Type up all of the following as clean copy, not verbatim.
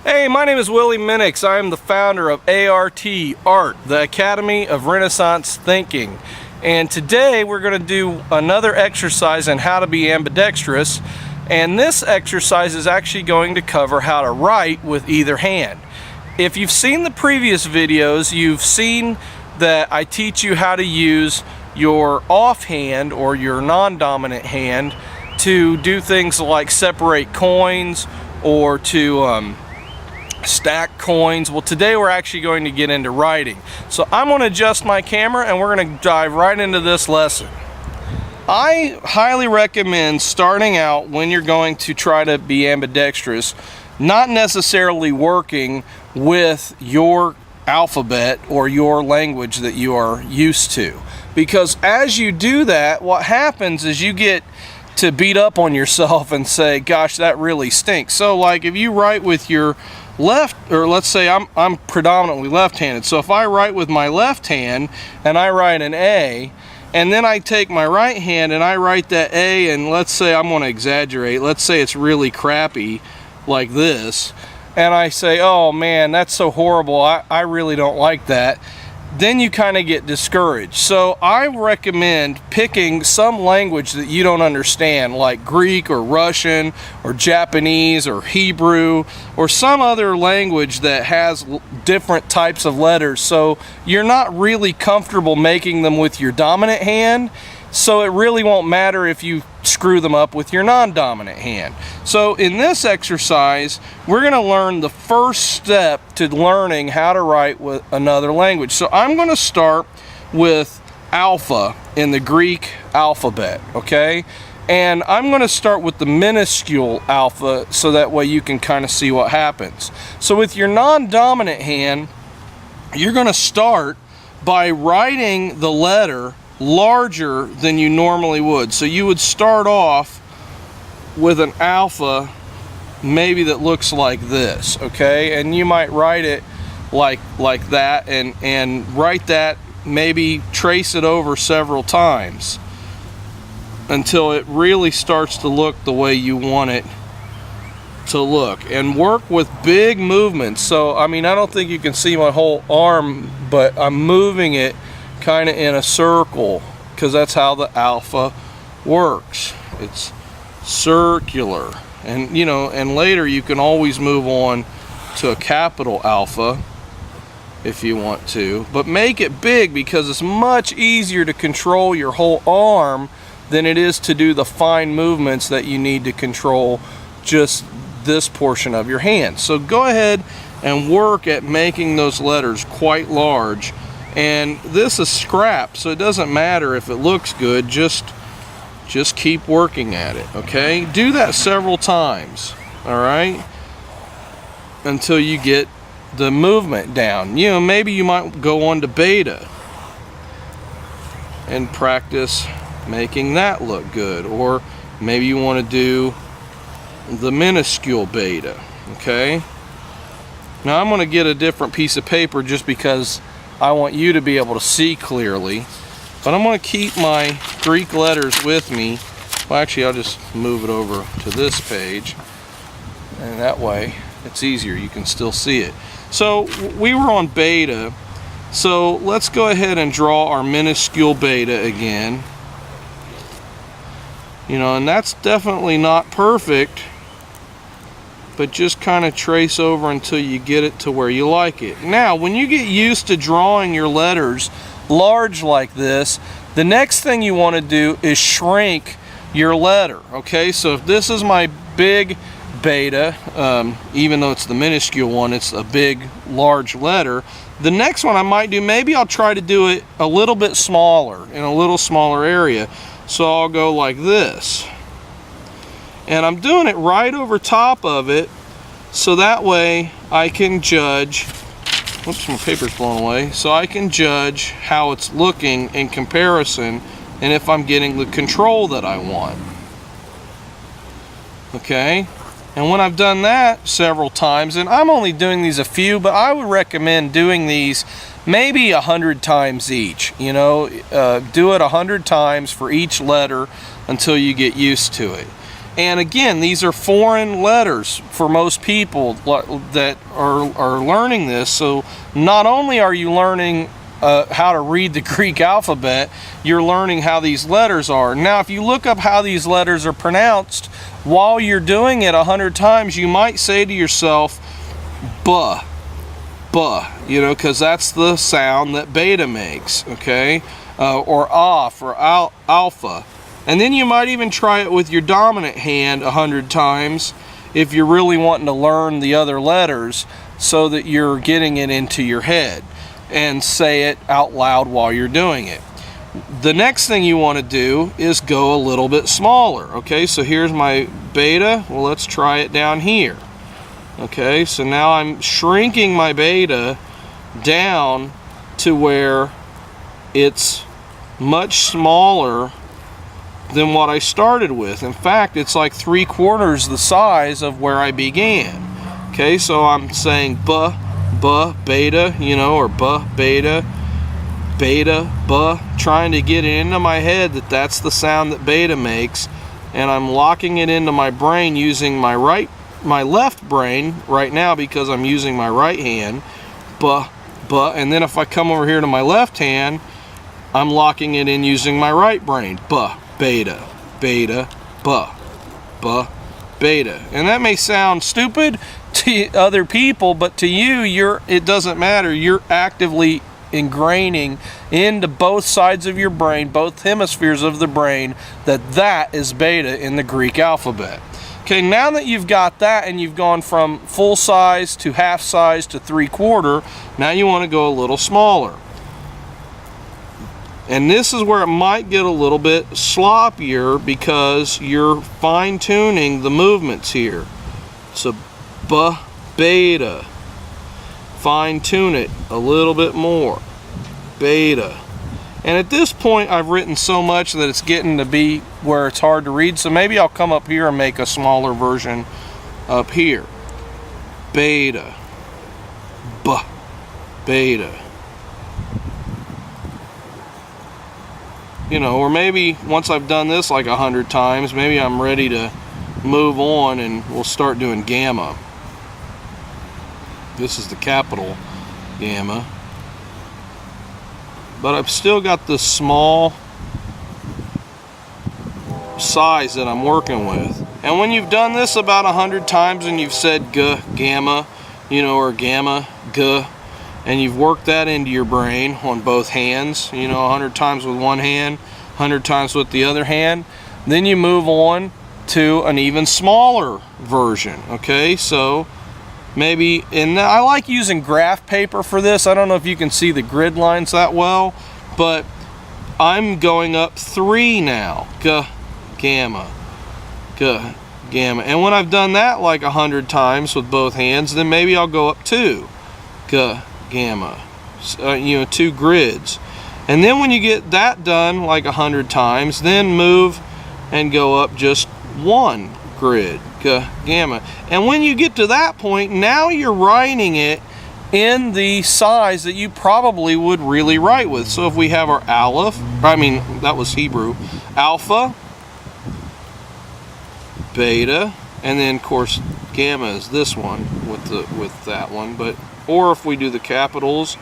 Hey, my name is Willie Minix. I am the founder of A.R.T, ART, the Academy of Renaissance Thinking. And today we're going to do another exercise on how to be ambidextrous. And this exercise is actually going to cover how to write with either hand. If you've seen the previous videos, you've seen that I teach you how to use your offhand or your non-dominant hand to do things like separate coins or to stack coins. Well, today we're actually going to get into writing. So I'm going to adjust my camera and we're going to dive right into this lesson. I highly recommend starting out when you're going to try to be ambidextrous, not necessarily working with your alphabet or your language that you are used to. Because as you do that, what happens is you get to beat up on yourself and say, gosh, that really stinks. So like if you write with your left, or let's say I'm predominantly left-handed, so if I write with my left hand and I write an A, and then I take my right hand and I write that A, and let's say, I'm going to exaggerate, let's say it's really crappy like this, and I say, oh man, that's so horrible, I really don't like that, then you kind of get discouraged. So I recommend picking some language that you don't understand, like Greek or Russian or Japanese or Hebrew or some other language that has different types of letters, so you're not really comfortable making them with your dominant hand, so it really won't matter if you screw them up with your non-dominant hand. So in this exercise, we're going to learn the first step to learning how to write with another language. So I'm going to start with alpha in the Greek alphabet, okay? And I'm going to start with the minuscule alpha so that way you can kind of see what happens. So with your non-dominant hand, you're going to start by writing the letter larger than you normally would. So you would start off with an alpha maybe that looks like this, okay? And you might write it like that, and write that, maybe trace it over several times until it really starts to look the way you want it to look, and work with big movements. So I mean, I don't think you can see my whole arm, but I'm moving it kind of in a circle because that's how the alpha works. It's circular, and you know, and later you can always move on to a capital alpha if you want to, but make it big because it's much easier to control your whole arm than it is to do the fine movements that you need to control just this portion of your hand. So go ahead and work at making those letters quite large. And this is scrap, so it doesn't matter if it looks good, just keep working at it, okay? Do that several times, all right? Until you get the movement down. You know, maybe you might go on to beta and practice making that look good, or maybe you want to do the minuscule beta, okay? Now I'm going to get a different piece of paper just because I want you to be able to see clearly, but I'm going to keep my Greek letters with me. Well, actually, I'll just move it over to this page, and that way it's easier, you can still see it. So we were on beta, so let's go ahead and draw our minuscule beta again. You know, and that's definitely not perfect, but just kind of trace over until you get it to where you like it. Now, when you get used to drawing your letters large like this, the next thing you want to do is shrink your letter, okay? So if this is my big beta, even though it's the minuscule one, it's a big, large letter. The next one I might do, maybe I'll try to do it a little bit smaller, in a little smaller area. So I'll go like this. And I'm doing it right over top of it, so that way I can judge, whoops, my paper's blown away, so I can judge how it's looking in comparison and if I'm getting the control that I want. Okay, and when I've done that several times, and I'm only doing these a few, but I would recommend doing these maybe 100 times each, you know, do it 100 times for each letter until you get used to it. And again, these are foreign letters for most people that are learning this. So not only are you learning how to read the Greek alphabet, you're learning how these letters are. Now, if you look up how these letters are pronounced, while you're doing it 100 times, you might say to yourself, buh, buh, you know, because that's the sound that beta makes, okay? Or off, or alpha. And then you might even try it with your dominant hand 100 times if you're really wanting to learn the other letters so that you're getting it into your head, and say it out loud while you're doing it. The next thing you want to do is go a little bit smaller. Okay, so here's my beta. Well, let's try it down here. Okay, so now I'm shrinking my beta down to where it's much smaller than what I started with. In fact, it's like 3/4 the size of where I began. Okay, so I'm saying buh, buh, beta, you know, or buh, beta, beta, buh, trying to get it into my head that that's the sound that beta makes, and I'm locking it into my brain using my left brain right now because I'm using my right hand, buh, buh, and then if I come over here to my left hand, I'm locking it in using my right brain, buh, beta, beta, buh, buh, beta. And that may sound stupid to other people, but to you, it doesn't matter. You're actively ingraining into both sides of your brain, both hemispheres of the brain, that is beta in the Greek alphabet. Okay, now that you've got that and you've gone from full size to half size to 3/4, now you want to go a little smaller. And this is where it might get a little bit sloppier because you're fine-tuning the movements here. So buh, beta, fine-tune it a little bit more, beta. And at this point I've written so much that it's getting to be where it's hard to read, so maybe I'll come up here and make a smaller version up here. Beta, buh, beta. You know, or maybe once I've done this like 100 times, maybe I'm ready to move on and we'll start doing gamma. This is the capital gamma. But I've still got this small size that I'm working with. And when you've done this about 100 times and you've said g, gamma, you know, or gamma, g, and you've worked that into your brain on both hands, you know, 100 times with one hand, 100 times with the other hand, then you move on to an even smaller version. Okay, so maybe, and I like using graph paper for this. I don't know if you can see the grid lines that well, but I'm going up 3 now. G, gamma, g, gamma. And when I've done that like 100 times with both hands, then maybe I'll go up 2. G, gamma. You know, 2 grids. And then when you get that done like 100 times, then move and go up just 1 grid, g, gamma. And when you get to that point, now you're writing it in the size that you probably would really write with. So if we have our aleph, I mean, that was Hebrew, alpha, beta, and then of course gamma is this one with that one. But or if we do the capitals,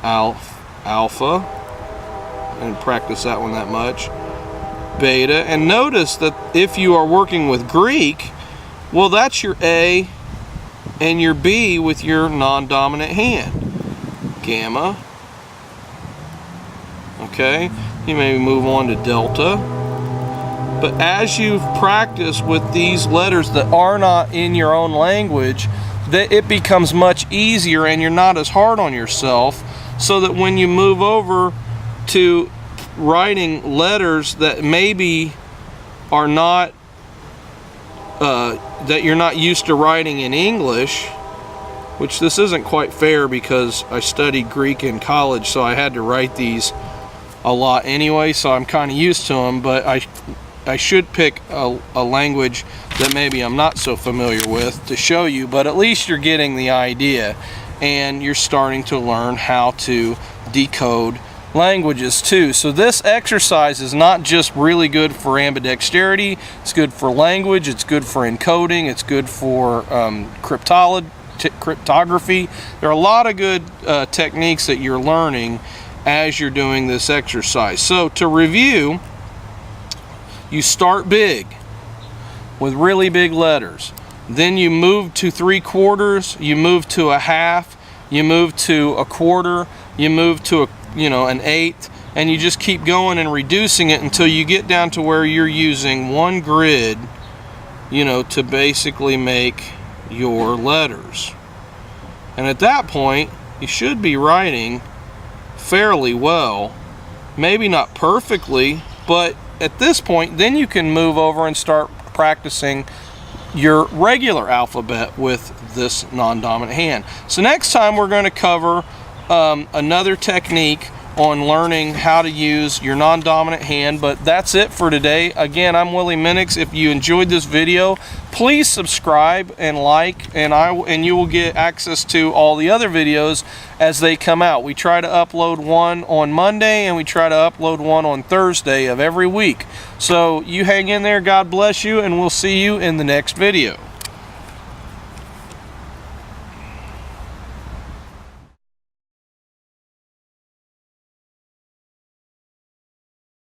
alpha, and practice that one that much, beta. And notice that if you are working with Greek, well, that's your A and your B with your non-dominant hand. Gamma. Okay, you may move on to delta. But as you've practiced with these letters that are not in your own language, that it becomes much easier and you're not as hard on yourself, so that when you move over to writing letters that maybe are not that you're not used to writing in English, which this isn't quite fair because I studied Greek in college, so I had to write these a lot anyway, so I'm kind of used to them, but I should pick a language that maybe I'm not so familiar with to show you, but at least you're getting the idea and you're starting to learn how to decode languages too. So this exercise is not just really good for ambidexterity, it's good for language, it's good for encoding, it's good for cryptography. There are a lot of good techniques that you're learning as you're doing this exercise. So to review, you start big with really big letters. Then you move to 3/4, you move to a half, you move to a quarter, you move to an eighth, and you just keep going and reducing it until you get down to where you're using one grid, to basically make your letters. And at that point, you should be writing fairly well. Maybe not perfectly, but at this point, then you can move over and start practicing your regular alphabet with this non-dominant hand. So next time we're going to cover another technique on learning how to use your non-dominant hand, but that's it for today. Again, I'm Willie Minix. If you enjoyed this video, please subscribe and like, and you will get access to all the other videos as they come out. We try to upload one on Monday, and we try to upload one on Thursday of every week. So you hang in there, God bless you, and we'll see you in the next video.